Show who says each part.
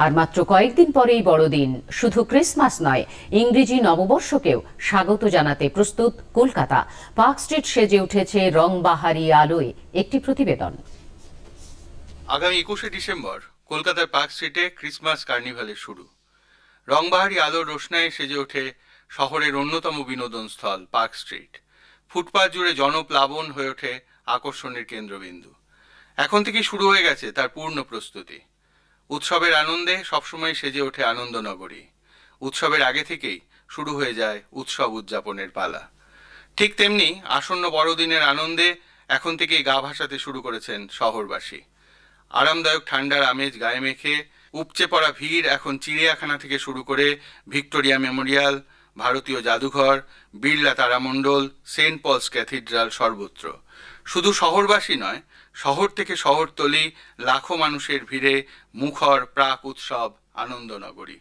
Speaker 1: আর মাত্র কয়েকদিন পরেই বড়দিন। শুধু ক্রিসমাস নয়, ইংরেজি নববর্ষকেও স্বাগত জানাতে প্রস্তুত কলকাতা। পার্ক স্ট্রিট সেজে উঠেছে রংবাহারি আলোয়। একটি প্রতিবেদন।
Speaker 2: আগামী 21শে ডিসেম্বর কলকাতার পার্ক স্ট্রিটে ক্রিসমাস কার্নিভালের শুরু। রংবাহারি আলোর রোশনায়ে সেজে ওঠে শহরের অন্যতম বিনোদন স্থল পার্ক স্ট্রিট। ফুটপাত জুড়ে জনপ্লাবন হয়ে ওঠে আকর্ষণের কেন্দ্রবিন্দু। এখন থেকেই শুরু হয়ে গেছে তার পূর্ণ প্রস্তুতি। উৎসবের আনন্দে সবসময় সেজে ওঠে আনন্দনগরী। উৎসবের আগে থেকেই শুরু হয়ে যায় উৎসব উদযাপনের পালা। ঠিক তেমনি আসন্ন বড়দিনের আনন্দে এখন থেকেই গা ভাসাতে শুরু করেছেন শহরবাসী। আরামদায়ক ঠান্ডার আমেজ গায়ে মেখে উপচে পড়া ভিড় এখন চিড়িয়াখানা থেকে শুরু করে ভিক্টোরিয়া মেমোরিয়াল, ভারতীয় জাদুঘর, বিড়লা তারামণ্ডল, সেন্ট পলস ক্যাথিড্রাল সর্বত্র। শুধু শহরবাসী নয়, শহর থেকে শহরতলি লাখো মানুষের ভিড়ে মুখর প্রাক উৎসব আনন্দনগরী।